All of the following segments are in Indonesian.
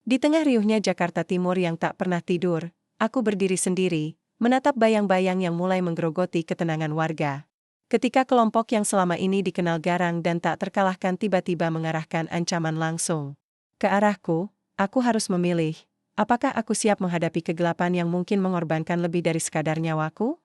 Di tengah riuhnya Jakarta Timur yang tak pernah tidur, aku berdiri sendiri, menatap bayang-bayang yang mulai menggerogoti ketenangan warga. Ketika kelompok yang selama ini dikenal garang dan tak terkalahkan tiba-tiba mengarahkan ancaman langsung ke arahku, aku harus memilih, apakah aku siap menghadapi kegelapan yang mungkin mengorbankan lebih dari sekadar nyawaku?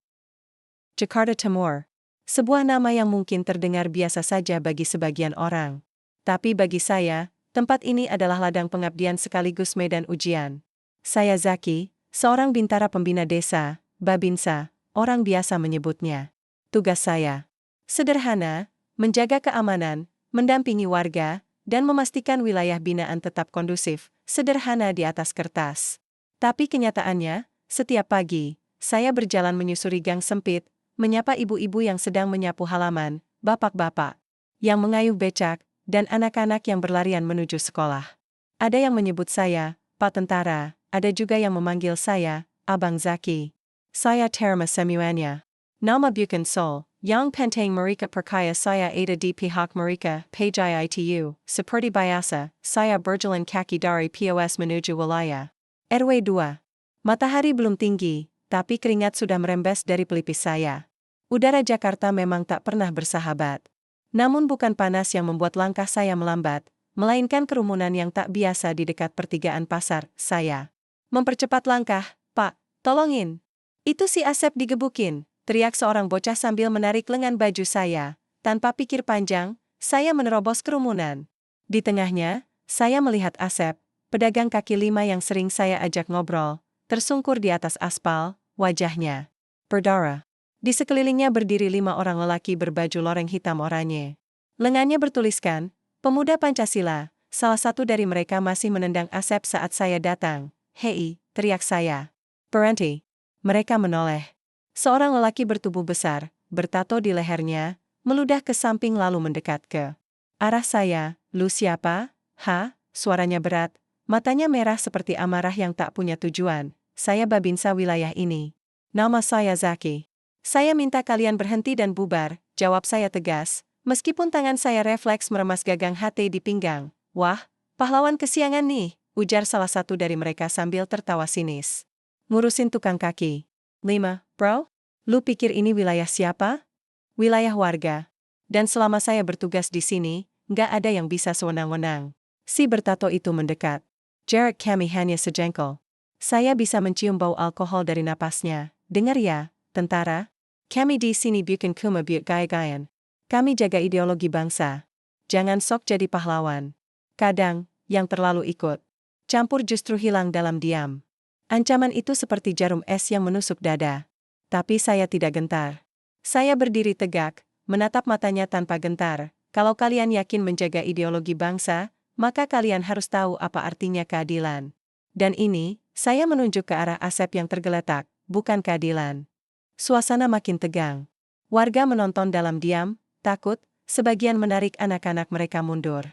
Jakarta Timur. Sebuah nama yang mungkin terdengar biasa saja bagi sebagian orang. Tapi bagi saya, tempat ini adalah ladang pengabdian sekaligus medan ujian. Saya Zaki, seorang bintara pembina desa, Babinsa, orang biasa menyebutnya. Tugas saya sederhana, menjaga keamanan, mendampingi warga, dan memastikan wilayah binaan tetap kondusif, sederhana di atas kertas. Tapi kenyataannya, setiap pagi, saya berjalan menyusuri gang sempit, menyapa ibu-ibu yang sedang menyapu halaman, bapak-bapak yang mengayuh becak, dan anak-anak yang berlarian menuju sekolah. Ada yang menyebut saya, Pak Tentara, ada juga yang memanggil saya, Abang Zaki. Saya terma semuanya. Nama bukan Sol, yang penting mereka percaya saya ada di pihak mereka, pagi itu, seperti biasa, saya berjalan kaki dari POS menuju wilayah RW 2. Matahari belum tinggi, tapi keringat sudah merembes dari pelipis saya. Udara Jakarta memang tak pernah bersahabat. Namun bukan panas yang membuat langkah saya melambat, melainkan kerumunan yang tak biasa di dekat pertigaan pasar. Saya mempercepat langkah. Pak, tolongin. Itu si Asep digebukin, teriak seorang bocah sambil menarik lengan baju saya. Tanpa pikir panjang, saya menerobos kerumunan. Di tengahnya, saya melihat Asep, pedagang kaki lima yang sering saya ajak ngobrol, tersungkur di atas aspal, wajahnya berdarah. Di sekelilingnya berdiri 5 orang lelaki berbaju loreng hitam oranye. Lengannya bertuliskan, Pemuda Pancasila. Salah satu dari mereka masih menendang Asep saat saya datang. Hei, teriak saya. Berhenti. Mereka menoleh. Seorang lelaki bertubuh besar, bertato di lehernya, meludah ke samping lalu mendekat ke arah saya. Lu siapa? Ha? Suaranya berat, matanya merah seperti amarah yang tak punya tujuan. Saya Babinsa wilayah ini. Nama saya Zaki. Saya minta kalian berhenti dan bubar, jawab saya tegas, meskipun tangan saya refleks meremas gagang HT di pinggang. Wah, pahlawan kesiangan nih, ujar salah satu dari mereka sambil tertawa sinis. Ngurusin tukang kaki. 5, bro? Lu pikir ini wilayah siapa? Wilayah warga. Dan selama saya bertugas di sini, nggak ada yang bisa sewenang-wenang. Si bertato itu mendekat. Jarak kami hanya sejengkal. Saya bisa mencium bau alkohol dari napasnya. Dengar ya, tentara? Kami di sini bukan cuma buat gaya-gayan. Kami jaga ideologi bangsa. Jangan sok jadi pahlawan. Kadang, yang terlalu ikut campur justru hilang dalam diam. Ancaman itu seperti jarum es yang menusuk dada. Tapi saya tidak gentar. Saya berdiri tegak, menatap matanya tanpa gentar. Kalau kalian yakin menjaga ideologi bangsa, maka kalian harus tahu apa artinya keadilan. Dan ini, saya menunjuk ke arah Asep yang tergeletak, bukan keadilan. Suasana makin tegang. Warga menonton dalam diam, takut, sebagian menarik anak-anak mereka mundur.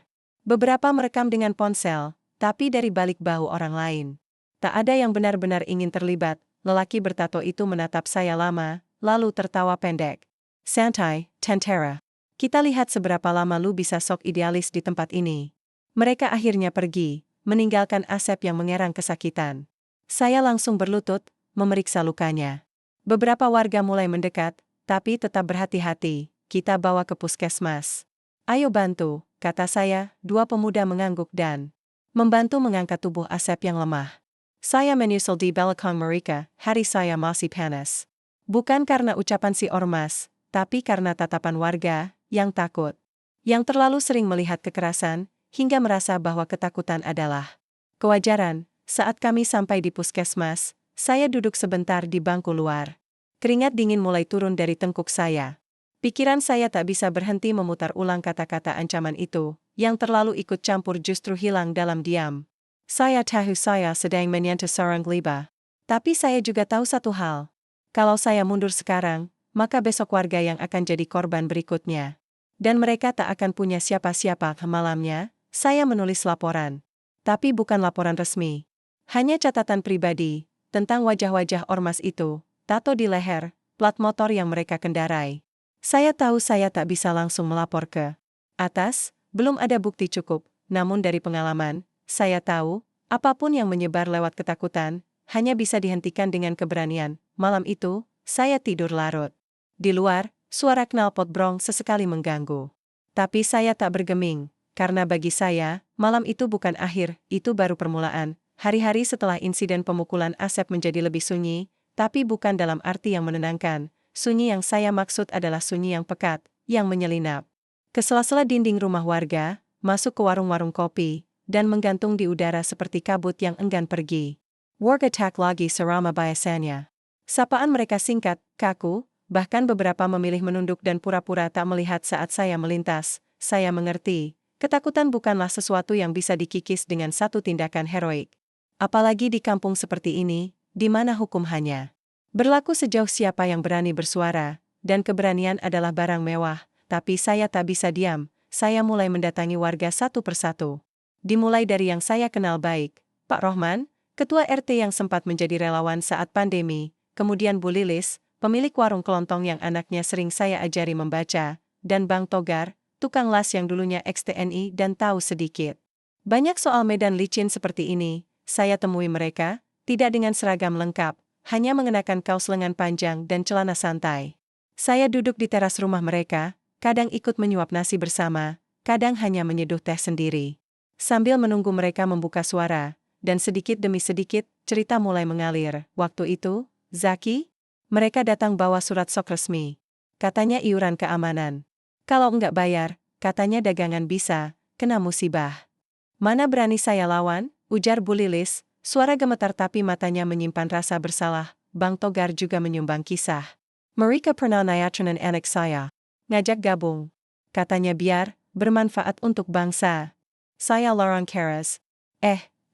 Beberapa merekam dengan ponsel, tapi dari balik bahu orang lain. Tak ada yang benar-benar ingin terlibat. Lelaki bertato itu menatap saya lama, lalu tertawa pendek. Santai, Tentara. Kita lihat seberapa lama lu bisa sok idealis di tempat ini. Mereka akhirnya pergi, meninggalkan Asep yang mengerang kesakitan. Saya langsung berlutut, memeriksa lukanya. Beberapa warga mulai mendekat, tapi tetap berhati-hati, kita bawa ke puskesmas. Ayo bantu, kata saya. 2 pemuda mengangguk dan membantu mengangkat tubuh Asep yang lemah. Saya menyusul di belakang mereka, hari saya masih panas. Bukan karena ucapan si ormas, tapi karena tatapan warga, yang takut. Yang terlalu sering melihat kekerasan, hingga merasa bahwa ketakutan adalah kewajaran. Saat kami sampai di puskesmas, saya duduk sebentar di bangku luar. Keringat dingin mulai turun dari tengkuk saya. Pikiran saya tak bisa berhenti memutar ulang kata-kata ancaman itu, yang terlalu ikut campur justru hilang dalam diam. Saya tahu saya sedang menyentuh sarang liba. Tapi saya juga tahu satu hal. Kalau saya mundur sekarang, maka besok warga yang akan jadi korban berikutnya. Dan mereka tak akan punya siapa-siapa. Malamnya, saya menulis laporan. Tapi bukan laporan resmi. Hanya catatan pribadi, tentang wajah-wajah ormas itu, tato di leher, plat motor yang mereka kendarai. Saya tahu saya tak bisa langsung melapor ke atas, belum ada bukti cukup, namun dari pengalaman, saya tahu, Apapun yang menyebar lewat ketakutan, hanya bisa dihentikan dengan keberanian. Malam itu, saya tidur larut. Di luar, suara knalpot brong sesekali mengganggu. Tapi saya tak bergeming, karena bagi saya, malam itu bukan akhir, itu baru permulaan. Hari-hari setelah insiden pemukulan Asep menjadi lebih sunyi, tapi bukan dalam arti yang menenangkan. Sunyi yang saya maksud adalah sunyi yang pekat, yang menyelinap. Ke sela-sela dinding rumah warga, masuk ke warung-warung kopi, dan menggantung di udara seperti kabut yang enggan pergi. Warga tak lagi serama biasanya. Sapaan mereka singkat, kaku, bahkan beberapa memilih menunduk dan pura-pura tak melihat saat saya melintas. Saya mengerti, ketakutan bukanlah sesuatu yang bisa dikikis dengan satu tindakan heroik. Apalagi di kampung seperti ini, di mana hukum hanya berlaku sejauh siapa yang berani bersuara, dan keberanian adalah barang mewah. Tapi saya tak bisa diam, saya mulai mendatangi warga satu persatu. Dimulai dari yang saya kenal baik, Pak Rohman, ketua RT yang sempat menjadi relawan saat pandemi, kemudian Bu Lilis, pemilik warung kelontong yang anaknya sering saya ajari membaca, dan Bang Togar, tukang las yang dulunya ex-TNI dan tahu sedikit banyak soal medan licin seperti ini. Saya temui mereka, tidak dengan seragam lengkap, hanya mengenakan kaos lengan panjang dan celana santai. Saya duduk di teras rumah mereka, kadang ikut menyuap nasi bersama, kadang hanya menyeduh teh sendiri. Sambil menunggu mereka membuka suara, dan sedikit demi sedikit, cerita mulai mengalir. Waktu itu, Zaki, mereka datang bawa surat sok resmi. Katanya iuran keamanan. Kalau enggak bayar, katanya dagangan bisa kena musibah. Mana berani saya lawan, ujar Bu Lilis, suara gemetar tapi matanya menyimpan rasa bersalah. Bang Togar juga menyumbang kisah. Mereka pernah nayatrenan anak saya. Ngajak gabung. Katanya biar bermanfaat untuk bangsa. Saya larang keras.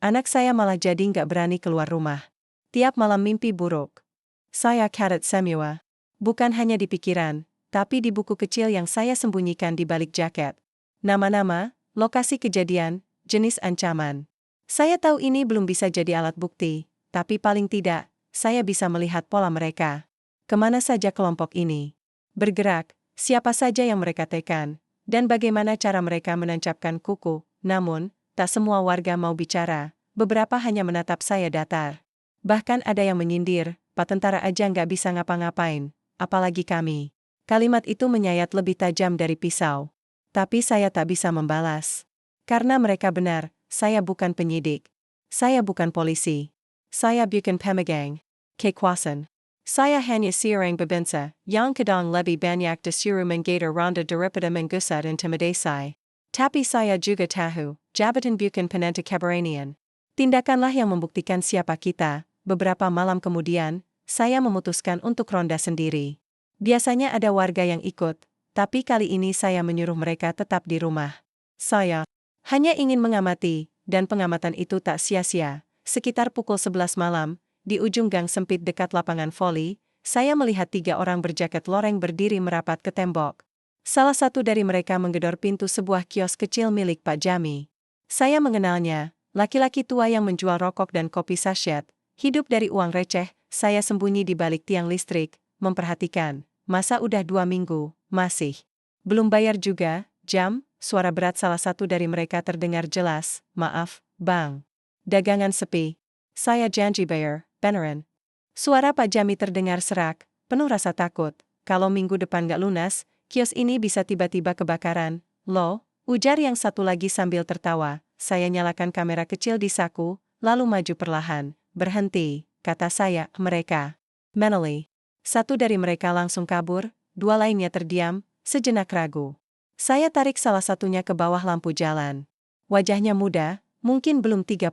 Anak saya malah jadi nggak berani keluar rumah. Tiap malam mimpi buruk. Saya karet semua. Bukan hanya di pikiran, tapi di buku kecil yang saya sembunyikan di balik jaket. Nama-nama, lokasi kejadian, jenis ancaman. Saya tahu ini belum bisa jadi alat bukti, tapi paling tidak, saya bisa melihat pola mereka. Kemana saja kelompok ini bergerak, siapa saja yang mereka tekan, dan bagaimana cara mereka menancapkan kuku. Namun, tak semua warga mau bicara, beberapa hanya menatap saya datar. Bahkan ada yang menyindir, Pak tentara aja nggak bisa ngapa-ngapain, apalagi kami. Kalimat itu menyayat lebih tajam dari pisau. Tapi saya tak bisa membalas. Karena mereka benar, saya bukan penyidik. Saya bukan polisi. Saya bukan pemegang kekuasaan. Saya hanya seorang babinsa, yang kadang lebih banyak disuruh menggator ronda daripada menggusar intimidasi. Tapi saya juga tahu, jabatan bukan penentu keberanian. Tindakanlah yang membuktikan siapa kita. Beberapa malam kemudian, saya memutuskan untuk ronda sendiri. Biasanya ada warga yang ikut, tapi kali ini saya menyuruh mereka tetap di rumah. Saya hanya ingin mengamati, dan pengamatan itu tak sia-sia. Sekitar pukul 11 malam, di ujung gang sempit dekat lapangan voli, saya melihat 3 orang berjaket loreng berdiri merapat ke tembok. Salah satu dari mereka menggedor pintu sebuah kios kecil milik Pak Jami. Saya mengenalnya, laki-laki tua yang menjual rokok dan kopi sachet, hidup dari uang receh. Saya sembunyi di balik tiang listrik, memperhatikan. Masa udah 2 minggu, masih belum bayar juga. Jam, suara berat salah satu dari mereka terdengar jelas. Maaf, Bang. Dagangan sepi. Saya janji bayar. Beneran. Suara Pak Jami terdengar serak, penuh rasa takut. Kalau minggu depan gak lunas, kios ini bisa tiba-tiba kebakaran. Loh, ujar yang satu lagi sambil tertawa. Saya nyalakan kamera kecil di saku, lalu maju perlahan. Berhenti, kata saya, mereka. Manly. Satu dari mereka langsung kabur, 2 lainnya terdiam, sejenak ragu. Saya tarik salah satunya ke bawah lampu jalan. Wajahnya muda, mungkin belum 30.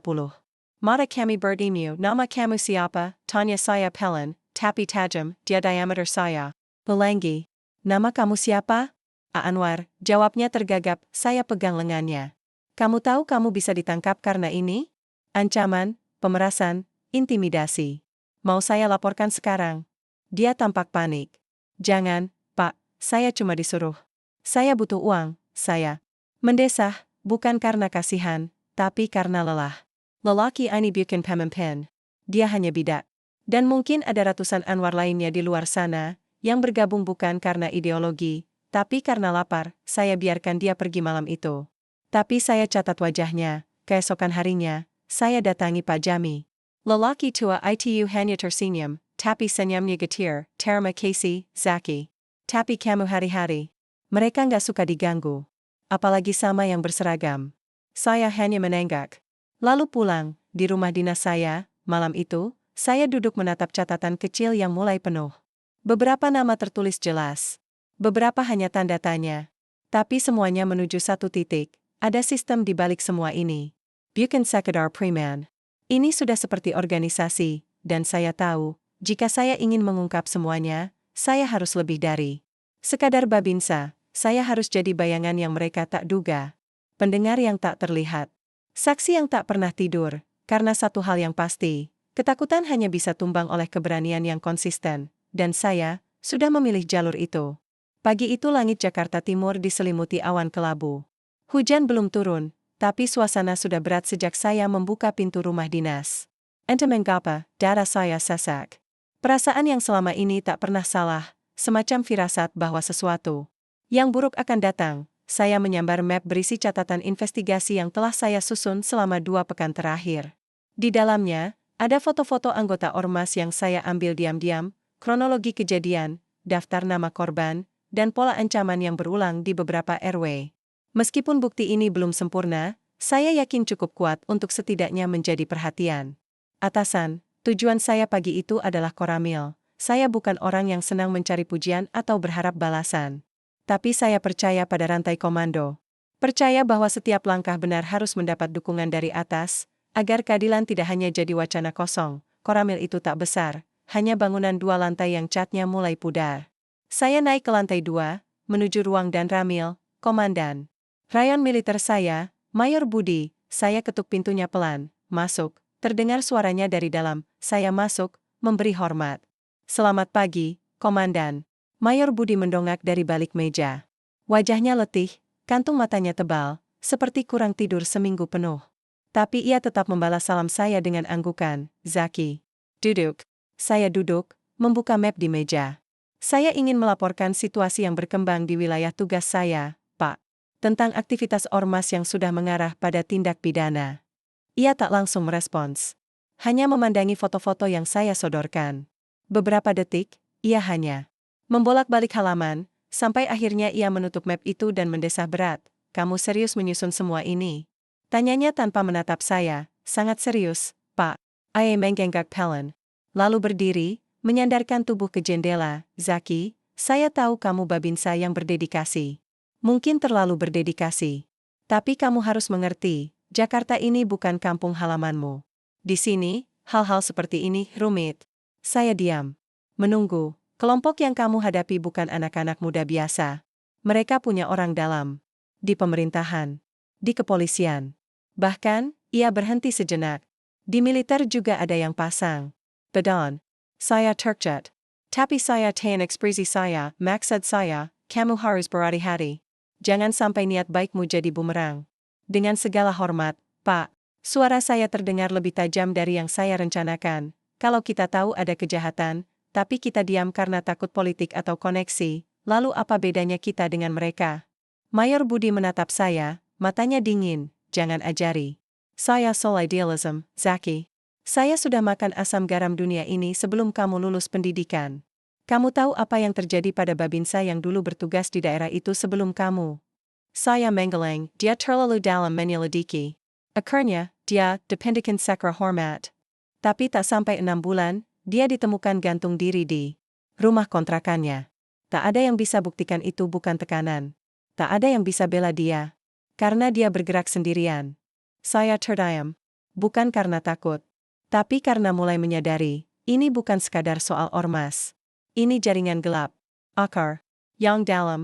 Mata kami bertemu, nama kamu siapa? Tanya saya pelan, tapi tajam, dia diameter saya. Pelangi. Nama kamu siapa? Anwar, jawabnya tergagap, saya pegang lengannya. Kamu tahu kamu bisa ditangkap karena ini? Ancaman, pemerasan, intimidasi. Mau saya laporkan sekarang? Dia tampak panik. Jangan, Pak, saya cuma disuruh. Saya butuh uang, saya mendesah, bukan karena kasihan, tapi karena lelah. Lelaki ini bukan pemimpin. Dia hanya bidak. Dan mungkin ada ratusan Anwar lainnya di luar sana, yang bergabung bukan karena ideologi, tapi karena lapar. Saya biarkan dia pergi malam itu. Tapi saya catat wajahnya. Keesokan harinya, saya datangi Pak Jami. Lelaki tua itu hanya tersenyum, tapi senyumnya getir, terima kasih, Zaki. Tapi kamu hari-hari. Mereka nggak suka diganggu. Apalagi sama yang berseragam. Saya hanya menenggak. Lalu pulang, di rumah dinas saya, malam itu, saya duduk menatap catatan kecil yang mulai penuh. Beberapa nama tertulis jelas. Beberapa hanya tanda tanya. Tapi semuanya menuju satu titik, ada sistem di balik semua ini. Bukan sekedar preman. Ini sudah seperti organisasi, dan saya tahu, jika saya ingin mengungkap semuanya, saya harus lebih dari sekadar babinsa, saya harus jadi bayangan yang mereka tak duga. Pendengar yang tak terlihat. Saksi yang tak pernah tidur, karena satu hal yang pasti, ketakutan hanya bisa tumbang oleh keberanian yang konsisten, dan saya sudah memilih jalur itu. Pagi itu langit Jakarta Timur diselimuti awan kelabu. Hujan belum turun, tapi suasana sudah berat sejak saya membuka pintu rumah dinas. Ente mengapa, darah saya sesak. Perasaan yang selama ini tak pernah salah, semacam firasat bahwa sesuatu yang buruk akan datang. Saya menyambar map berisi catatan investigasi yang telah saya susun selama 2 pekan terakhir. Di dalamnya, ada foto-foto anggota ormas yang saya ambil diam-diam, kronologi kejadian, daftar nama korban, dan pola ancaman yang berulang di beberapa RW. Meskipun bukti ini belum sempurna, saya yakin cukup kuat untuk setidaknya menjadi perhatian. Atasan, tujuan saya pagi itu adalah Koramil. Saya bukan orang yang senang mencari pujian atau berharap balasan. Tapi saya percaya pada rantai komando. Percaya bahwa setiap langkah benar harus mendapat dukungan dari atas, agar keadilan tidak hanya jadi wacana kosong. Koramil itu tak besar, hanya bangunan 2 lantai yang catnya mulai pudar. Saya naik ke lantai 2, menuju ruang dan Ramil, komandan rayon militer saya, Mayor Budi. Saya ketuk pintunya pelan, masuk, terdengar suaranya dari dalam, saya masuk, memberi hormat. Selamat pagi, komandan. Mayor Budi mendongak dari balik meja. Wajahnya letih, kantung matanya tebal, seperti kurang tidur seminggu penuh. Tapi ia tetap membalas salam saya dengan anggukan, Zaki. Duduk. Saya duduk, membuka map di meja. Saya ingin melaporkan situasi yang berkembang di wilayah tugas saya, Pak. Tentang aktivitas ormas yang sudah mengarah pada tindak pidana. Ia tak langsung merespons. Hanya memandangi foto-foto yang saya sodorkan. Beberapa detik, ia hanya membolak-balik halaman, sampai akhirnya ia menutup map itu dan mendesah berat. Kamu serius menyusun semua ini? Tanyanya tanpa menatap saya, sangat serius, Pak. Saya mengenggak pelen. Lalu berdiri, menyandarkan tubuh ke jendela. Zaki, saya tahu kamu babinsa yang berdedikasi. Mungkin terlalu berdedikasi. Tapi kamu harus mengerti, Jakarta ini bukan kampung halamanmu. Di sini, hal-hal seperti ini rumit. Saya diam. Menunggu. Kelompok yang kamu hadapi bukan anak-anak muda biasa. Mereka punya orang dalam. Di pemerintahan. Di kepolisian. Bahkan, ia berhenti sejenak. Di militer juga ada yang pasang. Bedon. Saya terkejut. Tapi saya tahan ekspresi saya, maksud saya, kamu harus berhati-hati. Jangan sampai niat baikmu jadi bumerang. Dengan segala hormat, Pak, suara saya terdengar lebih tajam dari yang saya rencanakan. Kalau kita tahu ada kejahatan, tapi kita diam karena takut politik atau koneksi, lalu apa bedanya kita dengan mereka? Mayor Budi menatap saya, matanya dingin, jangan ajari. Saya soal idealism, Zaki. Saya sudah makan asam garam dunia ini sebelum kamu lulus pendidikan. Kamu tahu apa yang terjadi pada babinsa yang dulu bertugas di daerah itu sebelum kamu? Saya menggeleng, dia terlalu dalam menyelidiki. Akhirnya, dia dipindahkan sekre hormat. Tapi tak sampai 6 bulan, dia ditemukan gantung diri di rumah kontrakannya. Tak ada yang bisa buktikan itu bukan tekanan. Tak ada yang bisa bela dia. Karena dia bergerak sendirian. Saya terdiam. Bukan karena takut. Tapi karena mulai menyadari, ini bukan sekadar soal ormas. Ini jaringan gelap. Akar. Yang dalam.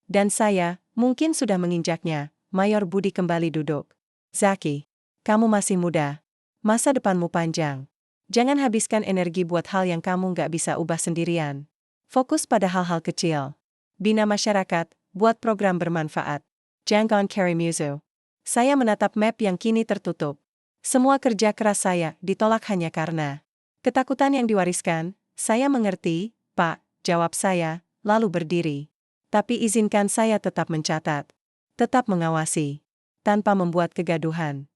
Dan saya, mungkin sudah menginjaknya. Mayor Budi kembali duduk. Zaki. Kamu masih muda. Masa depanmu panjang. Jangan habiskan energi buat hal yang kamu nggak bisa ubah sendirian. Fokus pada hal-hal kecil. Bina masyarakat, buat program bermanfaat. Jangan carry musuh. Saya menatap map yang kini tertutup. Semua kerja keras saya ditolak hanya karena ketakutan yang diwariskan. Saya mengerti, Pak, jawab saya, lalu berdiri. Tapi izinkan saya tetap mencatat. Tetap mengawasi. Tanpa membuat kegaduhan.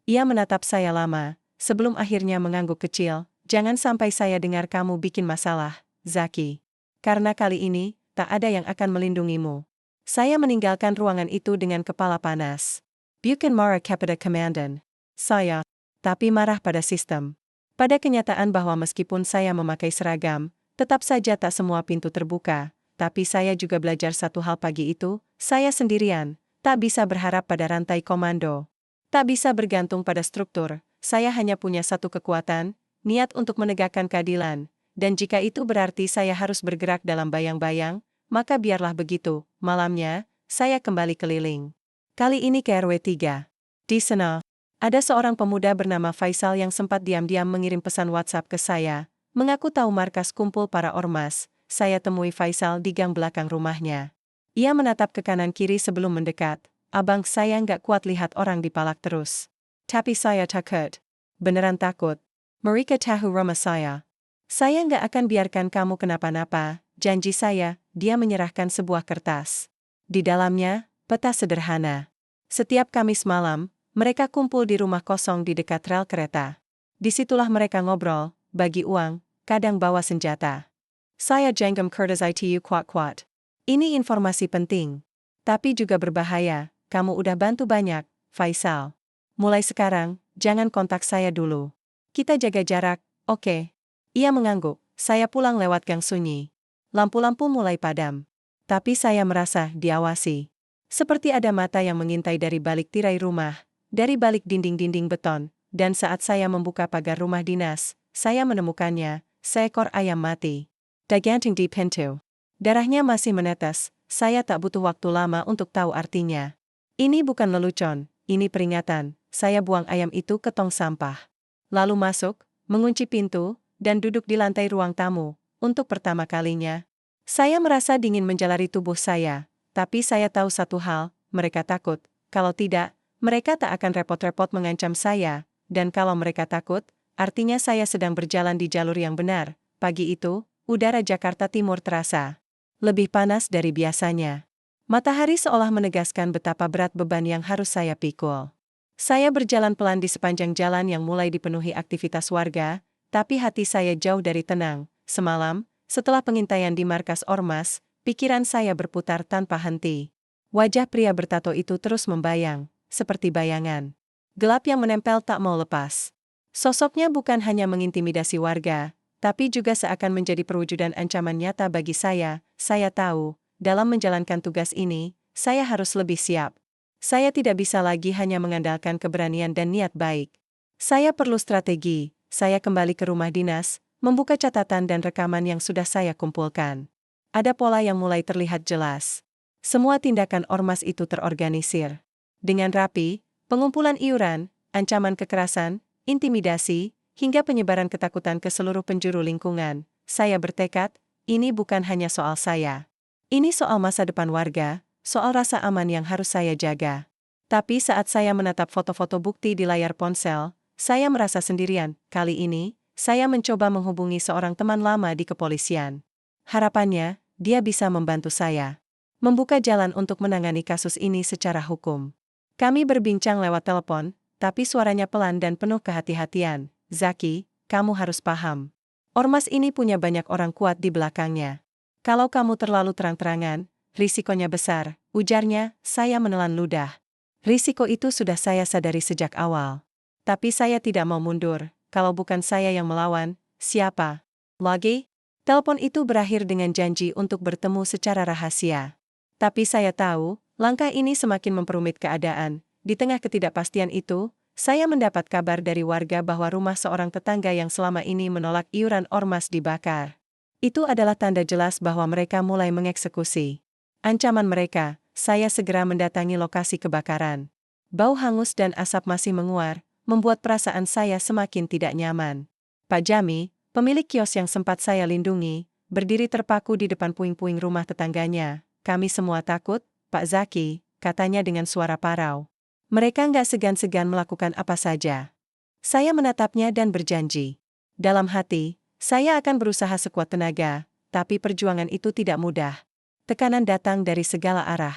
Ia menatap saya lama, sebelum akhirnya mengangguk kecil. Jangan sampai saya dengar kamu bikin masalah, Zaki. Karena kali ini, tak ada yang akan melindungimu. Saya meninggalkan ruangan itu dengan kepala panas. Bukan marah kepada komandan. Saya, tapi marah pada sistem. Pada kenyataan bahwa meskipun saya memakai seragam, tetap saja tak semua pintu terbuka. Tapi saya juga belajar satu hal pagi itu, saya sendirian, tak bisa berharap pada rantai komando. Tak bisa bergantung pada struktur, saya hanya punya satu kekuatan, niat untuk menegakkan keadilan, dan jika itu berarti saya harus bergerak dalam bayang-bayang, maka biarlah begitu. Malamnya, saya kembali keliling. Kali ini ke RW 3. Di sana, ada seorang pemuda bernama Faisal yang sempat diam-diam mengirim pesan WhatsApp ke saya, mengaku tahu markas kumpul para ormas. Saya temui Faisal di gang belakang rumahnya. Ia menatap ke kanan-kiri sebelum mendekat. Abang, saya nggak kuat lihat orang dipalak terus. Tapi saya takut. Beneran takut. Mereka tahu rumah saya. Saya nggak akan biarkan kamu kenapa-napa, janji saya. Dia menyerahkan sebuah kertas. Di dalamnya, peta sederhana. Setiap Kamis malam, mereka kumpul di rumah kosong di dekat rel kereta. Disitulah mereka ngobrol, bagi uang, kadang bawa senjata. Saya jenggam kertas itu kuat-kuat. Ini informasi penting. Tapi juga berbahaya. Kamu udah bantu banyak, Faisal. Mulai sekarang, jangan kontak saya dulu. Kita jaga jarak, oke? Ia mengangguk. Saya pulang lewat gang sunyi. Lampu-lampu mulai padam. Tapi saya merasa diawasi. Seperti ada mata yang mengintai dari balik tirai rumah, dari balik dinding-dinding beton, dan saat saya membuka pagar rumah dinas, saya menemukannya, seekor ayam mati. Tergantung di pintu. Darahnya masih menetes, saya tak butuh waktu lama untuk tahu artinya. Ini bukan lelucon, ini peringatan. Saya buang ayam itu ke tong sampah. Lalu masuk, mengunci pintu, dan duduk di lantai ruang tamu. Untuk pertama kalinya, saya merasa dingin menjalari tubuh saya. Tapi saya tahu satu hal, mereka takut. Kalau tidak, mereka tak akan repot-repot mengancam saya. Dan kalau mereka takut, artinya saya sedang berjalan di jalur yang benar. Pagi itu, udara Jakarta Timur terasa lebih panas dari biasanya. Matahari seolah menegaskan betapa berat beban yang harus saya pikul. Saya berjalan pelan di sepanjang jalan yang mulai dipenuhi aktivitas warga, tapi hati saya jauh dari tenang. Semalam, setelah pengintaian di markas ormas, pikiran saya berputar tanpa henti. Wajah pria bertato itu terus membayang, seperti bayangan gelap yang menempel tak mau lepas. Sosoknya bukan hanya mengintimidasi warga, tapi juga seakan menjadi perwujudan ancaman nyata bagi saya. Saya tahu, dalam menjalankan tugas ini, saya harus lebih siap. Saya tidak bisa lagi hanya mengandalkan keberanian dan niat baik. Saya perlu strategi. Saya kembali ke rumah dinas, membuka catatan dan rekaman yang sudah saya kumpulkan. Ada pola yang mulai terlihat jelas. Semua tindakan ormas itu terorganisir. Dengan rapi, pengumpulan iuran, ancaman kekerasan, intimidasi, hingga penyebaran ketakutan ke seluruh penjuru lingkungan. Saya bertekad, ini bukan hanya soal saya. Ini soal masa depan warga, soal rasa aman yang harus saya jaga. Tapi saat saya menatap foto-foto bukti di layar ponsel, saya merasa sendirian. Kali ini, saya mencoba menghubungi seorang teman lama di kepolisian. Harapannya, dia bisa membantu saya membuka jalan untuk menangani kasus ini secara hukum. Kami berbincang lewat telepon, tapi suaranya pelan dan penuh kehati-hatian. Zaki, kamu harus paham. Ormas ini punya banyak orang kuat di belakangnya. Kalau kamu terlalu terang-terangan, risikonya besar, ujarnya. Saya menelan ludah. Risiko itu sudah saya sadari sejak awal. Tapi saya tidak mau mundur. Kalau bukan saya yang melawan, siapa? Lagi? Telepon itu berakhir dengan janji untuk bertemu secara rahasia. Tapi saya tahu, langkah ini semakin memperumit keadaan. Di tengah ketidakpastian itu, saya mendapat kabar dari warga bahwa rumah seorang tetangga yang selama ini menolak iuran ormas dibakar. Itu adalah tanda jelas bahwa mereka mulai mengeksekusi ancaman mereka. Saya segera mendatangi lokasi kebakaran. Bau hangus dan asap masih menguar, membuat perasaan saya semakin tidak nyaman. Pak Jami, pemilik kios yang sempat saya lindungi, berdiri terpaku di depan puing-puing rumah tetangganya. Kami semua takut, Pak Zaki, katanya dengan suara parau. Mereka nggak segan-segan melakukan apa saja. Saya menatapnya dan berjanji. Dalam hati, saya akan berusaha sekuat tenaga, tapi perjuangan itu tidak mudah. Tekanan datang dari segala arah.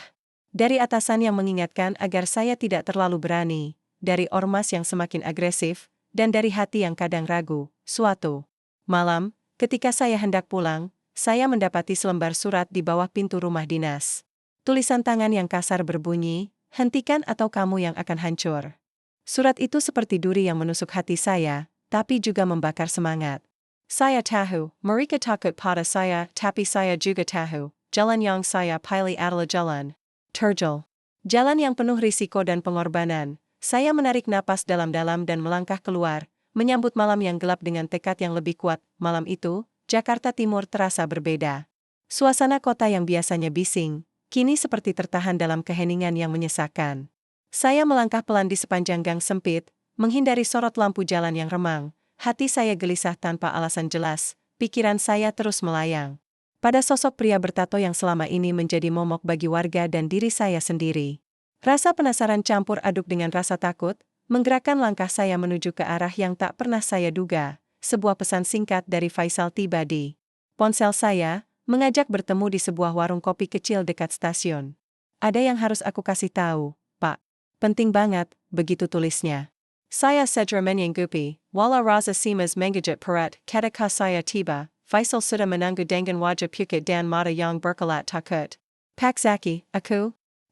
Dari atasan yang mengingatkan agar saya tidak terlalu berani, dari ormas yang semakin agresif, dan dari hati yang kadang ragu. Suatu malam, ketika saya hendak pulang, saya mendapati selembar surat di bawah pintu rumah dinas. Tulisan tangan yang kasar berbunyi, "Hentikan atau kamu yang akan hancur." Surat itu seperti duri yang menusuk hati saya, tapi juga membakar semangat. Saya tahu, mereka takut pada saya, tapi saya juga tahu, jalan yang saya pilih adalah jalan terjal. Jalan yang penuh risiko dan pengorbanan. Saya menarik napas dalam-dalam dan melangkah keluar, menyambut malam yang gelap dengan tekad yang lebih kuat. Malam itu, Jakarta Timur terasa berbeda. Suasana kota yang biasanya bising, kini seperti tertahan dalam keheningan yang menyesakan. Saya melangkah pelan di sepanjang gang sempit, menghindari sorot lampu jalan yang remang. Hati saya gelisah tanpa alasan jelas, pikiran saya terus melayang pada sosok pria bertato yang selama ini menjadi momok bagi warga dan diri saya sendiri. Rasa penasaran campur aduk dengan rasa takut, menggerakkan langkah saya menuju ke arah yang tak pernah saya duga. Sebuah pesan singkat dari Faisal tiba di ponsel saya, mengajak bertemu di sebuah warung kopi kecil dekat stasiun. "Ada yang harus aku kasih tahu, Pak. Penting banget," begitu tulisnya. Saya segera menyanggupi, wala raza simas mengejut perat, ketika saya tiba. Faisal sudah menunggu dengan wajah pucat dan mata yang berkelat takut. "Pak Zaki,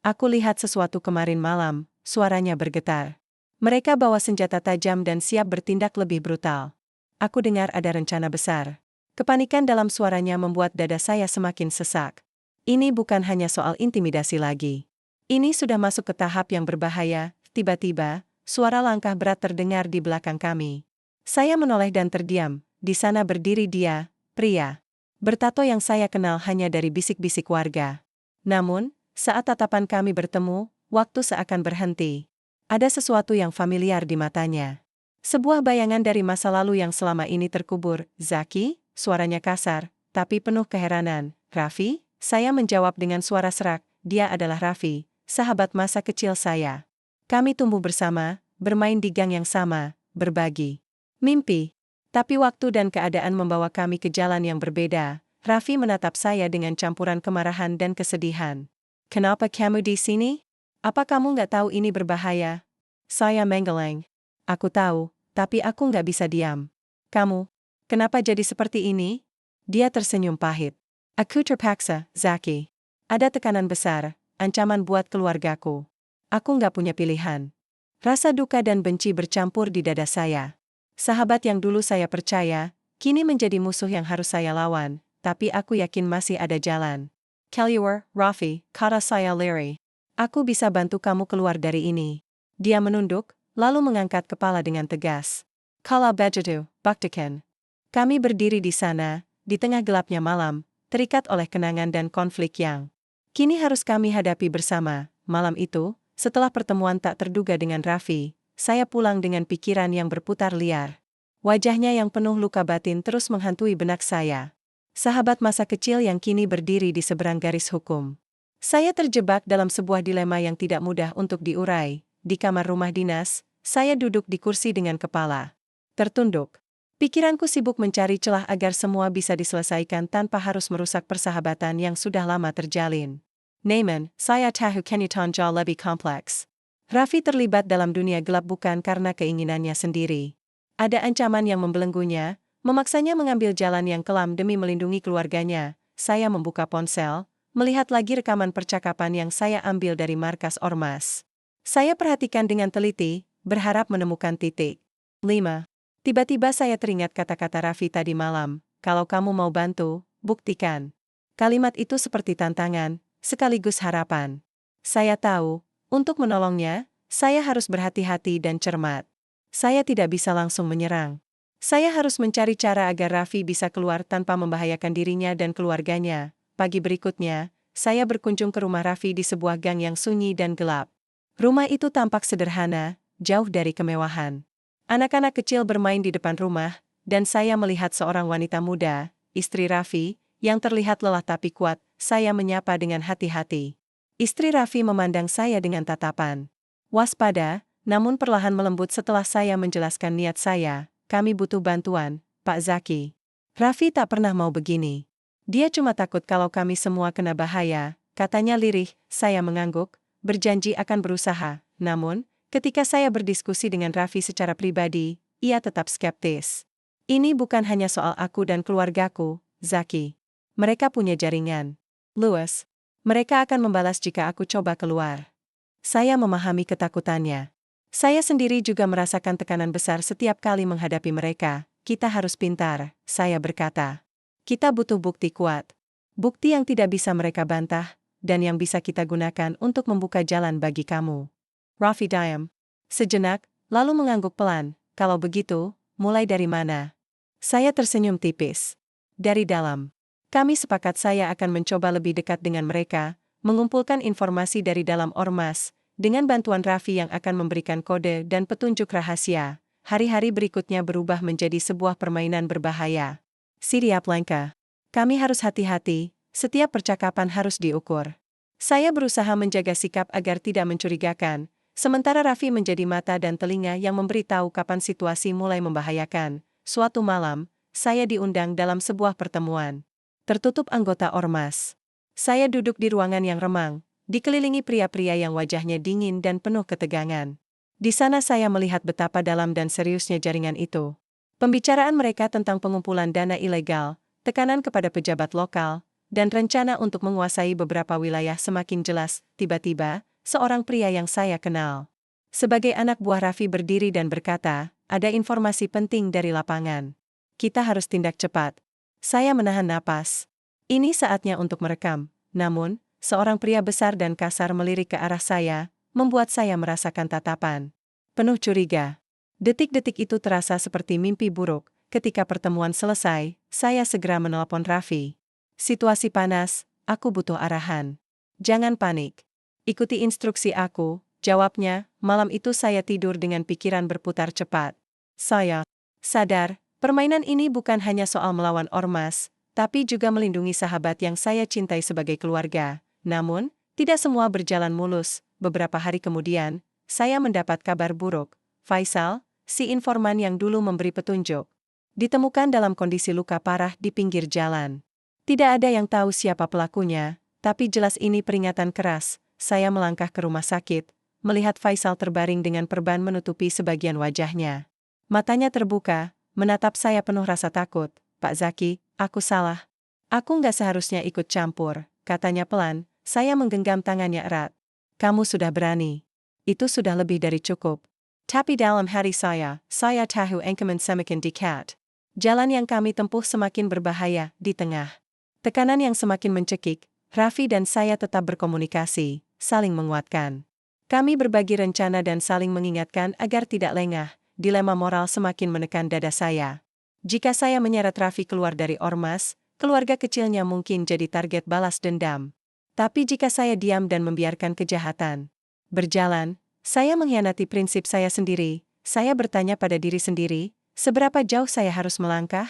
Aku lihat sesuatu kemarin malam," suaranya bergetar. "Mereka bawa senjata tajam dan siap bertindak lebih brutal. Aku dengar ada rencana besar." Kepanikan dalam suaranya membuat dada saya semakin sesak. Ini bukan hanya soal intimidasi lagi. Ini sudah masuk ke tahap yang berbahaya. Tiba-tiba, suara langkah berat terdengar di belakang kami. Saya menoleh dan terdiam. Di sana berdiri dia, pria bertato yang saya kenal hanya dari bisik-bisik warga. Namun, saat tatapan kami bertemu, waktu seakan berhenti. Ada sesuatu yang familiar di matanya. Sebuah bayangan dari masa lalu yang selama ini terkubur. "Zaki?" Suaranya kasar, tapi penuh keheranan. "Raffi?" Saya menjawab dengan suara serak. Dia adalah Raffi, sahabat masa kecil saya. Kami tumbuh bersama, bermain di gang yang sama, berbagi mimpi. Tapi waktu dan keadaan membawa kami ke jalan yang berbeda. Raffi menatap saya dengan campuran kemarahan dan kesedihan. "Kenapa kamu di sini? Apa kamu nggak tahu ini berbahaya?" Saya menggeleng. "Aku tahu, tapi aku nggak bisa diam." "Kamu, kenapa jadi seperti ini?" Dia tersenyum pahit. "Aku terpaksa, Zaki. Ada tekanan besar, ancaman buat keluargaku. Aku nggak punya pilihan." Rasa duka dan benci bercampur di dada saya. Sahabat yang dulu saya percaya, kini menjadi musuh yang harus saya lawan, tapi aku yakin masih ada jalan. "Keluar, Raffi," kata saya lirih. "Aku bisa bantu kamu keluar dari ini." Dia menunduk, lalu mengangkat kepala dengan tegas. "Kalau begitu, buktikan." Kami berdiri di sana, di tengah gelapnya malam, terikat oleh kenangan dan konflik yang kini harus kami hadapi bersama. Malam itu, setelah pertemuan tak terduga dengan Raffi, saya pulang dengan pikiran yang berputar liar. Wajahnya yang penuh luka batin terus menghantui benak saya. Sahabat masa kecil yang kini berdiri di seberang garis hukum. Saya terjebak dalam sebuah dilema yang tidak mudah untuk diurai. Di kamar rumah dinas, saya duduk di kursi dengan kepala tertunduk. Pikiranku sibuk mencari celah agar semua bisa diselesaikan tanpa harus merusak persahabatan yang sudah lama terjalin. "Namun, saya tahu kenyataan jauh lebih kompleks." Raffi terlibat dalam dunia gelap bukan karena keinginannya sendiri. Ada ancaman yang membelenggunya, memaksanya mengambil jalan yang kelam demi melindungi keluarganya. Saya membuka ponsel, melihat lagi rekaman percakapan yang saya ambil dari markas ormas. Saya perhatikan dengan teliti, berharap menemukan titik. 5. Tiba-tiba saya teringat kata-kata Raffi tadi malam, "Kalau kamu mau bantu, buktikan." Kalimat itu seperti tantangan, sekaligus harapan. Saya tahu, untuk menolongnya, saya harus berhati-hati dan cermat. Saya tidak bisa langsung menyerang. Saya harus mencari cara agar Raffi bisa keluar tanpa membahayakan dirinya dan keluarganya. Pagi berikutnya, saya berkunjung ke rumah Raffi di sebuah gang yang sunyi dan gelap. Rumah itu tampak sederhana, jauh dari kemewahan. Anak-anak kecil bermain di depan rumah, dan saya melihat seorang wanita muda, istri Raffi, yang terlihat lelah tapi kuat. Saya menyapa dengan hati-hati. Istri Raffi memandang saya dengan tatapan waspada, namun perlahan melembut setelah saya menjelaskan niat saya. "Kami butuh bantuan, Pak Zaki." Raffi tak pernah mau begini. Dia cuma takut kalau kami semua kena bahaya, katanya lirih. Saya mengangguk, berjanji akan berusaha. Namun, Ketika saya berdiskusi dengan Raffi secara pribadi, ia tetap skeptis. Ini bukan hanya soal aku dan keluargaku, Zaki. Mereka punya jaringan. Louis, mereka akan membalas jika aku coba keluar. Saya memahami ketakutannya. Saya sendiri juga merasakan tekanan besar setiap kali menghadapi mereka. Kita harus pintar, saya berkata. Kita butuh bukti kuat. Bukti yang tidak bisa mereka bantah, dan yang bisa kita gunakan untuk membuka jalan bagi kamu. Raffi diam sejenak, lalu mengangguk pelan. Kalau begitu, mulai dari mana? Saya tersenyum tipis. Dari dalam. Kami sepakat saya akan mencoba lebih dekat dengan mereka, mengumpulkan informasi dari dalam ormas, dengan bantuan Raffi yang akan memberikan kode dan petunjuk rahasia. Hari-hari berikutnya berubah menjadi sebuah permainan berbahaya. Siap Langka. Kami harus hati-hati, setiap percakapan harus diukur. Saya berusaha menjaga sikap agar tidak mencurigakan, sementara Raffi menjadi mata dan telinga yang memberitahu kapan situasi mulai membahayakan. Suatu malam, saya diundang dalam sebuah pertemuan. Tertutup anggota ormas. Saya duduk di ruangan yang remang, dikelilingi pria-pria yang wajahnya dingin dan penuh ketegangan. Di sana saya melihat betapa dalam dan seriusnya jaringan itu. Pembicaraan mereka tentang pengumpulan dana ilegal, tekanan kepada pejabat lokal, dan rencana untuk menguasai beberapa wilayah semakin jelas. Tiba-tiba, seorang pria yang saya kenal sebagai anak buah Raffi berdiri dan berkata, ada informasi penting dari lapangan. Kita harus tindak cepat. Saya menahan napas. Ini saatnya untuk merekam. Namun, seorang pria besar dan kasar melirik ke arah saya, membuat saya merasakan tatapan penuh curiga. Detik-detik itu terasa seperti mimpi buruk. Ketika pertemuan selesai, saya segera menelepon Raffi. Situasi panas, aku butuh arahan. Jangan panik. Ikuti instruksi aku, jawabnya. Malam itu saya tidur dengan pikiran berputar cepat. Saya sadar, permainan ini bukan hanya soal melawan ormas, tapi juga melindungi sahabat yang saya cintai sebagai keluarga. Namun, tidak semua berjalan mulus. Beberapa hari kemudian, saya mendapat kabar buruk. Faisal, si informan yang dulu memberi petunjuk, ditemukan dalam kondisi luka parah di pinggir jalan. Tidak ada yang tahu siapa pelakunya, tapi jelas ini peringatan keras. Saya melangkah ke rumah sakit, melihat Faisal terbaring dengan perban menutupi sebagian wajahnya. Matanya terbuka, menatap saya penuh rasa takut. Pak Zaki, aku salah. Aku nggak seharusnya ikut campur, katanya pelan. Saya menggenggam tangannya erat. Kamu sudah berani. Itu sudah lebih dari cukup. Tapi dalam hati saya tahu engkemen semakin dekat. Jalan yang kami tempuh semakin berbahaya. Di tengah tekanan yang semakin mencekik, Raffi dan saya tetap berkomunikasi, saling menguatkan. Kami berbagi rencana dan saling mengingatkan agar tidak lengah. Dilema moral semakin menekan dada saya. Jika saya menyeret Raffi keluar dari ormas, keluarga kecilnya mungkin jadi target balas dendam. Tapi jika saya diam dan membiarkan kejahatan berjalan, saya mengkhianati prinsip saya sendiri. Saya bertanya pada diri sendiri, seberapa jauh saya harus melangkah?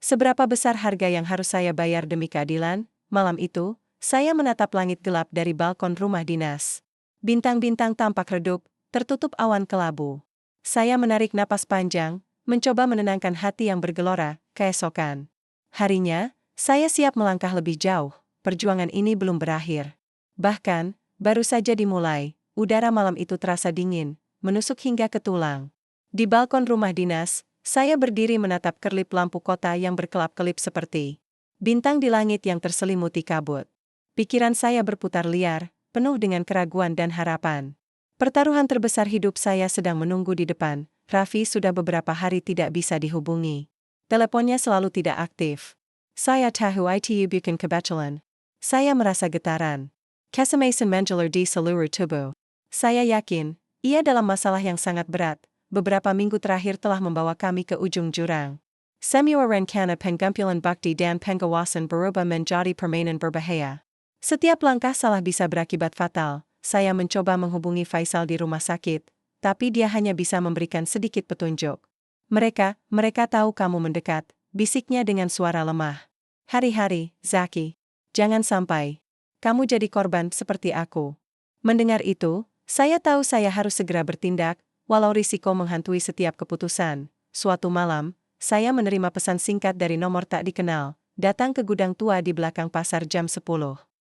Seberapa besar harga yang harus saya bayar demi keadilan? Malam itu, saya menatap langit gelap dari balkon rumah dinas. Bintang-bintang tampak redup, tertutup awan kelabu. Saya menarik napas panjang, mencoba menenangkan hati yang bergelora. Keesokan harinya, saya siap melangkah lebih jauh. Perjuangan ini belum berakhir. Bahkan, baru saja dimulai, udara malam itu terasa dingin, menusuk hingga ke tulang. Di balkon rumah dinas, saya berdiri menatap kerlip lampu kota yang berkelap-kelip seperti bintang di langit yang terselimuti kabut. Pikiran saya berputar liar, penuh dengan keraguan dan harapan. Pertaruhan terbesar hidup saya sedang menunggu di depan. Raffi sudah beberapa hari tidak bisa dihubungi. Teleponnya selalu tidak aktif. Saya tahu itu bukan kebetulan. Saya merasa getaran. Kesemasan menjalar di seluruh tubuh. Saya yakin, ia dalam masalah yang sangat berat. Beberapa minggu terakhir telah membawa kami ke ujung jurang. Semua rencana penggumpulan bukti dan pengawasan berubah menjadi permainan berbahaya. Setiap langkah salah bisa berakibat fatal. Saya mencoba menghubungi Faisal di rumah sakit, tapi dia hanya bisa memberikan sedikit petunjuk. Mereka tahu kamu mendekat, bisiknya dengan suara lemah. Hari-hari, Zaki. Jangan sampai kamu jadi korban seperti aku. Mendengar itu, saya tahu saya harus segera bertindak, walau risiko menghantui setiap keputusan. Suatu malam, saya menerima pesan singkat dari nomor tak dikenal, datang ke gudang tua di belakang pasar jam 10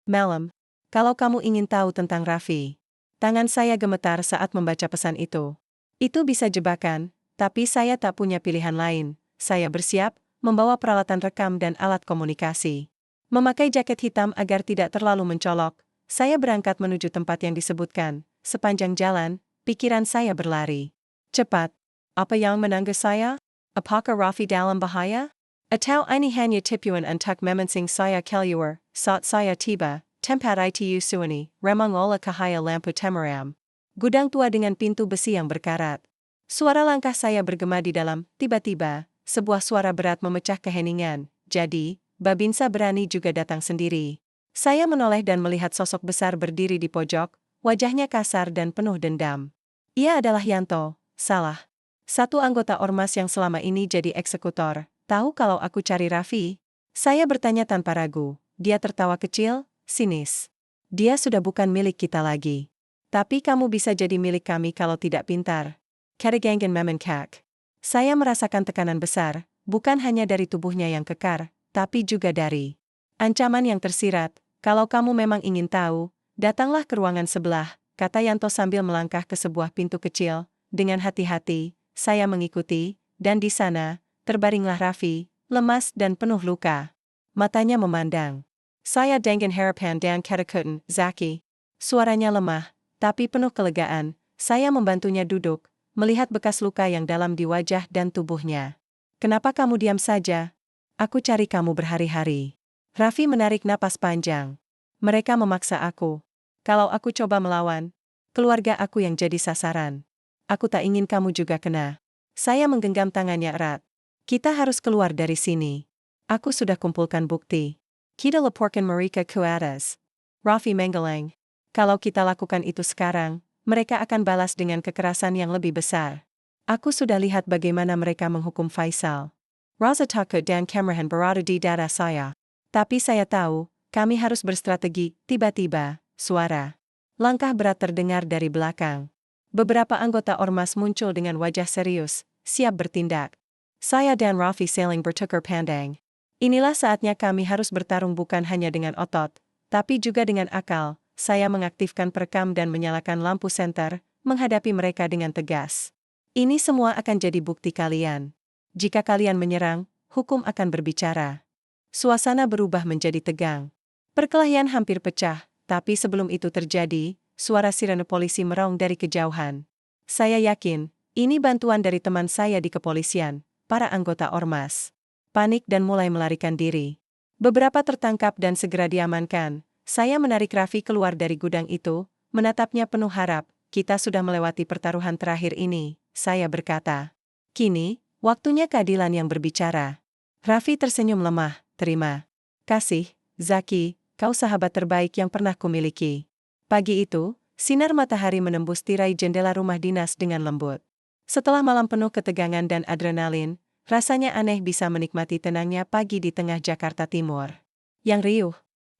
malam. Kalau kamu ingin tahu tentang Raffi, Tangan saya gemetar saat membaca pesan itu. Itu bisa jebakan, tapi saya tak punya pilihan lain. Saya bersiap, membawa peralatan rekam dan alat komunikasi. Memakai jaket hitam agar tidak terlalu mencolok, saya berangkat menuju tempat yang disebutkan. Sepanjang jalan, pikiran saya berlari cepat. Apa yang menangga saya? Apakah Raffi dalam bahaya? Atau ini hanya tipuan untuk memensing saya keluar saat saya tiba, tempat itu suani, remang olah cahaya lampu temaram. Gudang tua dengan pintu besi yang berkarat. Suara langkah saya bergema di dalam, tiba-tiba, sebuah suara berat memecah keheningan. Jadi, Babinsa berani juga datang sendiri. Saya menoleh dan melihat sosok besar berdiri di pojok, wajahnya kasar dan penuh dendam. Ia adalah Yanto, salah. Satu anggota ormas yang selama ini jadi eksekutor. Tahu kalau aku cari Raffi? Saya bertanya tanpa ragu. Dia tertawa kecil, sinis. Dia sudah bukan milik kita lagi. Tapi kamu bisa jadi milik kami kalau tidak pintar. Katagangan memenkak. Saya merasakan tekanan besar, bukan hanya dari tubuhnya yang kekar, tapi juga dari ancaman yang tersirat. Kalau kamu memang ingin tahu, datanglah ke ruangan sebelah, kata Yanto sambil melangkah ke sebuah pintu kecil. Dengan hati-hati, saya mengikuti, dan di sana, terbaringlah Raffi, lemas dan penuh luka. Matanya memandang. Saya dengan harapan dan ketakutan, Zaki. Suaranya lemah, tapi penuh kelegaan. Saya membantunya duduk, melihat bekas luka yang dalam di wajah dan tubuhnya. Kenapa kamu diam saja? Aku cari kamu berhari-hari. Raffi menarik napas panjang. Mereka memaksa aku. Kalau aku coba melawan, keluarga aku yang jadi sasaran. Aku tak ingin kamu juga kena. Saya menggenggam tangannya erat. Kita harus keluar dari sini. Aku sudah kumpulkan bukti. Kita laporkan mereka ke atas. Raffi menggeleng. Kalau kita lakukan itu sekarang, mereka akan balas dengan kekerasan yang lebih besar. Aku sudah lihat bagaimana mereka menghukum Faisal. Rasa takut dan kemarahan berada di dada saya. Tapi saya tahu, kami harus berstrategi. Tiba-tiba, suara langkah berat terdengar dari belakang. Beberapa anggota ormas muncul dengan wajah serius, siap bertindak. Saya dan Raffi saling bertukar pandang. Inilah saatnya kami harus bertarung bukan hanya dengan otot, tapi juga dengan akal. Saya mengaktifkan perekam dan menyalakan lampu senter, menghadapi mereka dengan tegas. Ini semua akan jadi bukti kalian. Jika kalian menyerang, hukum akan berbicara. Suasana berubah menjadi tegang. Perkelahian hampir pecah, tapi sebelum itu terjadi, suara sirene polisi meraung dari kejauhan. Saya yakin, ini bantuan dari teman saya di kepolisian. Para anggota ormas panik dan mulai melarikan diri. Beberapa tertangkap dan segera diamankan. Saya menarik Raffi keluar dari gudang itu, menatapnya penuh harap. Kita sudah melewati pertaruhan terakhir ini, saya berkata. Kini, waktunya keadilan yang berbicara. Raffi tersenyum lemah. Terima kasih, Zaki, kau sahabat terbaik yang pernah kumiliki. Pagi itu, sinar matahari menembus tirai jendela rumah dinas dengan lembut. Setelah malam penuh ketegangan dan adrenalin, rasanya aneh bisa menikmati tenangnya pagi di tengah Jakarta Timur. Yang riuh.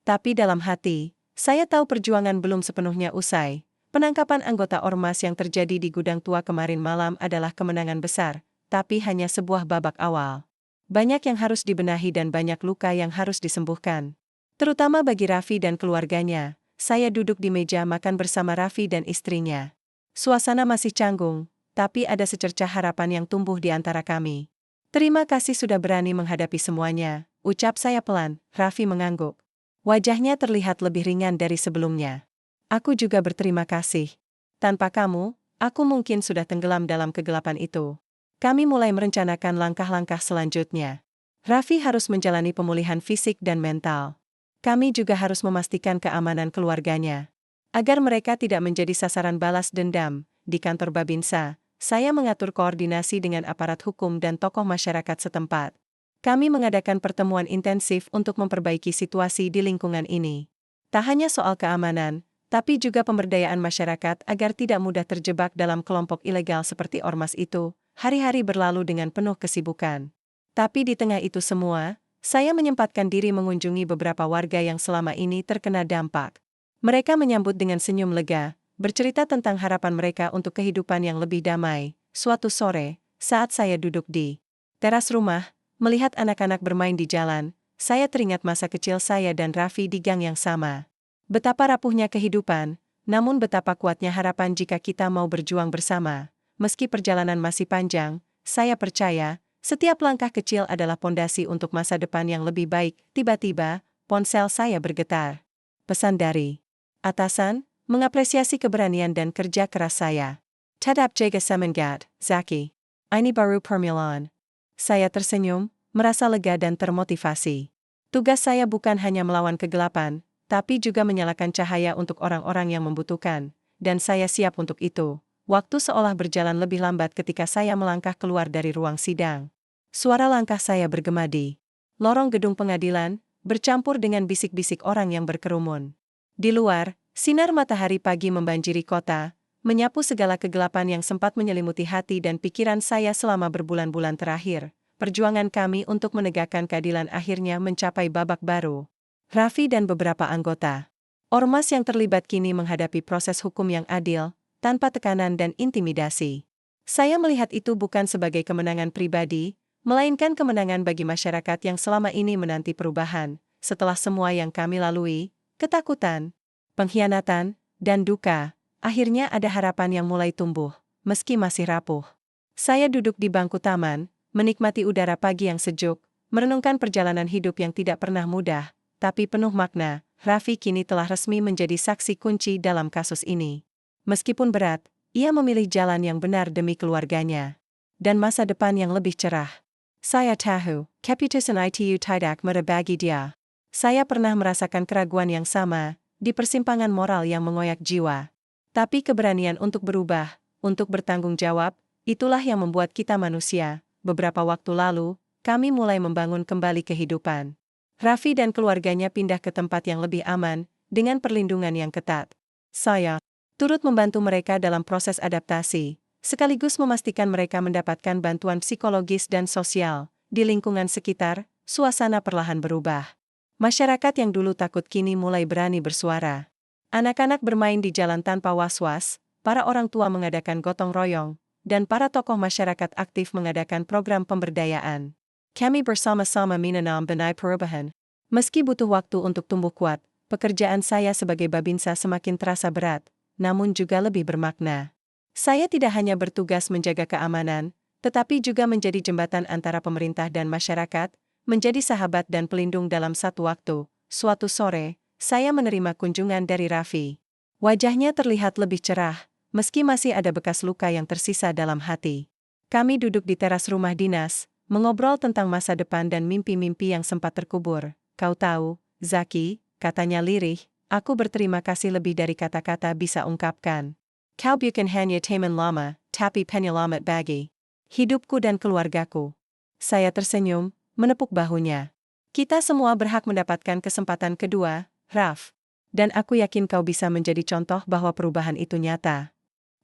Tapi dalam hati, saya tahu perjuangan belum sepenuhnya usai. Penangkapan anggota ormas yang terjadi di gudang tua kemarin malam adalah kemenangan besar, tapi hanya sebuah babak awal. Banyak yang harus dibenahi dan banyak luka yang harus disembuhkan. Terutama bagi Raffi dan keluarganya. Saya duduk di meja makan bersama Raffi dan istrinya. Suasana masih canggung, tapi ada secercah harapan yang tumbuh di antara kami. Terima kasih sudah berani menghadapi semuanya, ucap saya pelan. Raffi mengangguk. Wajahnya terlihat lebih ringan dari sebelumnya. Aku juga berterima kasih. Tanpa kamu, aku mungkin sudah tenggelam dalam kegelapan itu. Kami mulai merencanakan langkah-langkah selanjutnya. Raffi harus menjalani pemulihan fisik dan mental. Kami juga harus memastikan keamanan keluarganya. Agar mereka tidak menjadi sasaran balas dendam, di kantor Babinsa, saya mengatur koordinasi dengan aparat hukum dan tokoh masyarakat setempat. Kami mengadakan pertemuan intensif untuk memperbaiki situasi di lingkungan ini. Tak hanya soal keamanan, tapi juga pemberdayaan masyarakat agar tidak mudah terjebak dalam kelompok ilegal seperti ormas itu. Hari-hari berlalu dengan penuh kesibukan. Tapi di tengah itu semua, saya menyempatkan diri mengunjungi beberapa warga yang selama ini terkena dampak. Mereka menyambut dengan senyum lega, bercerita tentang harapan mereka untuk kehidupan yang lebih damai. Suatu sore, saat saya duduk di teras rumah, melihat anak-anak bermain di jalan, saya teringat masa kecil saya dan Raffi di gang yang sama. Betapa rapuhnya kehidupan, namun betapa kuatnya harapan jika kita mau berjuang bersama. Meski perjalanan masih panjang, saya percaya, setiap langkah kecil adalah pondasi untuk masa depan yang lebih baik. Tiba-tiba, ponsel saya bergetar. Pesan dari atasan, mengapresiasi keberanian dan kerja keras saya. Tetap jaga semangat, Zaki. Ini baru permulaan. Saya tersenyum, merasa lega dan termotivasi. Tugas saya bukan hanya melawan kegelapan, tapi juga menyalakan cahaya untuk orang-orang yang membutuhkan, dan saya siap untuk itu. Waktu seolah berjalan lebih lambat ketika saya melangkah keluar dari ruang sidang. Suara langkah saya bergema di lorong gedung pengadilan, bercampur dengan bisik-bisik orang yang berkerumun. Di luar, sinar matahari pagi membanjiri kota, menyapu segala kegelapan yang sempat menyelimuti hati dan pikiran saya selama berbulan-bulan terakhir. Perjuangan kami untuk menegakkan keadilan akhirnya mencapai babak baru. Raffi dan beberapa anggota ormas yang terlibat kini menghadapi proses hukum yang adil, tanpa tekanan dan intimidasi. Saya melihat itu bukan sebagai kemenangan pribadi, melainkan kemenangan bagi masyarakat yang selama ini menanti perubahan. Setelah semua yang kami lalui, ketakutan, pengkhianatan, dan duka, akhirnya ada harapan yang mulai tumbuh, meski masih rapuh. Saya duduk di bangku taman, menikmati udara pagi yang sejuk, merenungkan perjalanan hidup yang tidak pernah mudah, tapi penuh makna. Raffi kini telah resmi menjadi saksi kunci dalam kasus ini. Meskipun berat, ia memilih jalan yang benar demi keluarganya dan masa depan yang lebih cerah. Saya tahu, keputusan itu tidak mudah bagi dia. Saya pernah merasakan keraguan yang sama, di persimpangan moral yang mengoyak jiwa. Tapi keberanian untuk berubah, untuk bertanggung jawab, itulah yang membuat kita manusia. Beberapa waktu lalu, kami mulai membangun kembali kehidupan. Raffi dan keluarganya pindah ke tempat yang lebih aman, dengan perlindungan yang ketat. Saya turut membantu mereka dalam proses adaptasi, sekaligus memastikan mereka mendapatkan bantuan psikologis dan sosial. Di lingkungan sekitar, suasana perlahan berubah. Masyarakat yang dulu takut kini mulai berani bersuara. Anak-anak bermain di jalan tanpa was-was, para orang tua mengadakan gotong royong, dan para tokoh masyarakat aktif mengadakan program pemberdayaan. Kami bersama-sama menanam benih perubahan. Meski butuh waktu untuk tumbuh kuat, pekerjaan saya sebagai babinsa semakin terasa berat, namun juga lebih bermakna. Saya tidak hanya bertugas menjaga keamanan, tetapi juga menjadi jembatan antara pemerintah dan masyarakat, menjadi sahabat dan pelindung dalam satu waktu. Suatu sore, saya menerima kunjungan dari Raffi. Wajahnya terlihat lebih cerah, meski masih ada bekas luka yang tersisa dalam hati. Kami duduk di teras rumah dinas, mengobrol tentang masa depan dan mimpi-mimpi yang sempat terkubur. Kau tahu, Zaki, katanya lirih, aku berterima kasih lebih dari kata-kata bisa ungkapkan. Kau bukan hanya teman lama, tapi penyelamat bagi hidupku dan keluargaku. Saya tersenyum, menepuk bahunya. Kita semua berhak mendapatkan kesempatan kedua, Raff. Dan aku yakin kau bisa menjadi contoh bahwa perubahan itu nyata.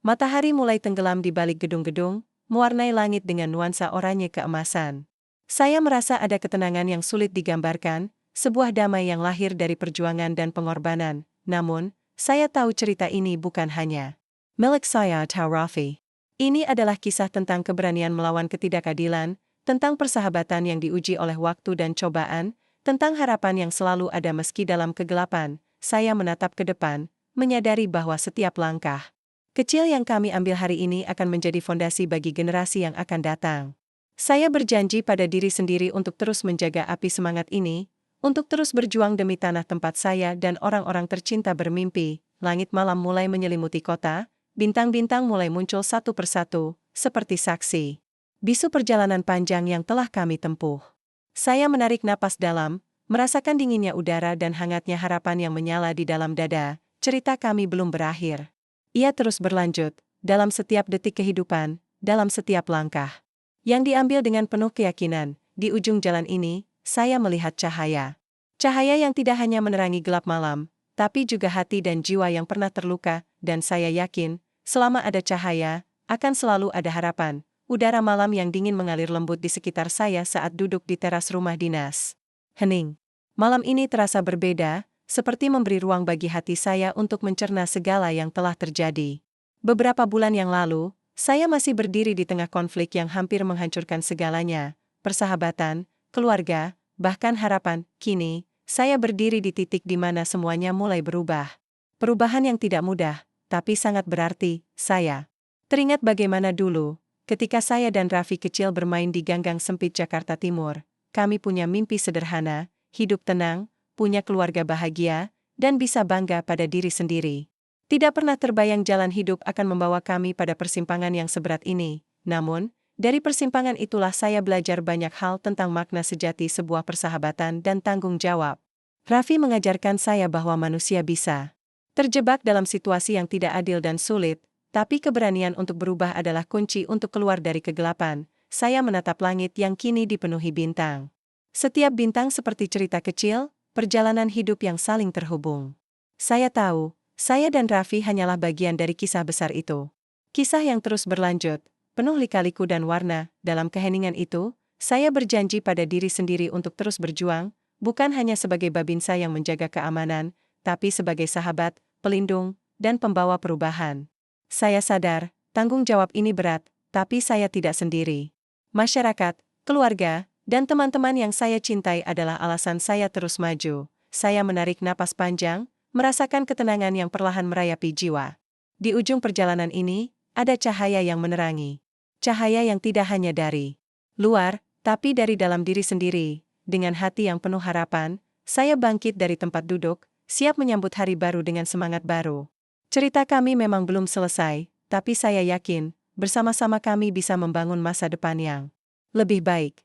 Matahari mulai tenggelam di balik gedung-gedung, mewarnai langit dengan nuansa oranye keemasan. Saya merasa ada ketenangan yang sulit digambarkan, sebuah damai yang lahir dari perjuangan dan pengorbanan. Namun, saya tahu cerita ini bukan hanya milik saya atau Raffi. Ini adalah kisah tentang keberanian melawan ketidakadilan, tentang persahabatan yang diuji oleh waktu dan cobaan, tentang harapan yang selalu ada meski dalam kegelapan. Saya menatap ke depan, menyadari bahwa setiap langkah kecil yang kami ambil hari ini akan menjadi fondasi bagi generasi yang akan datang. Saya berjanji pada diri sendiri untuk terus menjaga api semangat ini, untuk terus berjuang demi tanah tempat saya dan orang-orang tercinta bermimpi. Langit malam mulai menyelimuti kota, bintang-bintang mulai muncul satu persatu, seperti saksi bisu perjalanan panjang yang telah kami tempuh. Saya menarik napas dalam, merasakan dinginnya udara dan hangatnya harapan yang menyala di dalam dada. Cerita kami belum berakhir. Ia terus berlanjut, dalam setiap detik kehidupan, dalam setiap langkah yang diambil dengan penuh keyakinan. Di ujung jalan ini, saya melihat cahaya. Cahaya yang tidak hanya menerangi gelap malam, tapi juga hati dan jiwa yang pernah terluka, dan saya yakin, selama ada cahaya, akan selalu ada harapan. Udara malam yang dingin mengalir lembut di sekitar saya saat duduk di teras rumah dinas. Hening. Malam ini terasa berbeda, seperti memberi ruang bagi hati saya untuk mencerna segala yang telah terjadi. Beberapa bulan yang lalu, saya masih berdiri di tengah konflik yang hampir menghancurkan segalanya, persahabatan, keluarga, bahkan harapan. Kini, saya berdiri di titik di mana semuanya mulai berubah. Perubahan yang tidak mudah, tapi sangat berarti. Saya teringat bagaimana dulu, ketika saya dan Raffi kecil bermain di ganggang sempit Jakarta Timur. Kami punya mimpi sederhana, hidup tenang, punya keluarga bahagia, dan bisa bangga pada diri sendiri. Tidak pernah terbayang jalan hidup akan membawa kami pada persimpangan yang seberat ini. Namun, dari persimpangan itulah saya belajar banyak hal tentang makna sejati sebuah persahabatan dan tanggung jawab. Raffi mengajarkan saya bahwa manusia bisa terjebak dalam situasi yang tidak adil dan sulit, tapi keberanian untuk berubah adalah kunci untuk keluar dari kegelapan. Saya menatap langit yang kini dipenuhi bintang. Setiap bintang seperti cerita kecil, perjalanan hidup yang saling terhubung. Saya tahu, saya dan Raffi hanyalah bagian dari kisah besar itu. Kisah yang terus berlanjut, penuh lika-liku dan warna. Dalam keheningan itu, saya berjanji pada diri sendiri untuk terus berjuang, bukan hanya sebagai babinsa yang menjaga keamanan, tapi sebagai sahabat, pelindung, dan pembawa perubahan. Saya sadar, tanggung jawab ini berat, tapi saya tidak sendiri. Masyarakat, keluarga, dan teman-teman yang saya cintai adalah alasan saya terus maju. Saya menarik napas panjang, merasakan ketenangan yang perlahan merayapi jiwa. Di ujung perjalanan ini, ada cahaya yang menerangi. Cahaya yang tidak hanya dari luar, tapi dari dalam diri sendiri. Dengan hati yang penuh harapan, saya bangkit dari tempat duduk, siap menyambut hari baru dengan semangat baru. Cerita kami memang belum selesai, tapi saya yakin, bersama-sama kami bisa membangun masa depan yang lebih baik.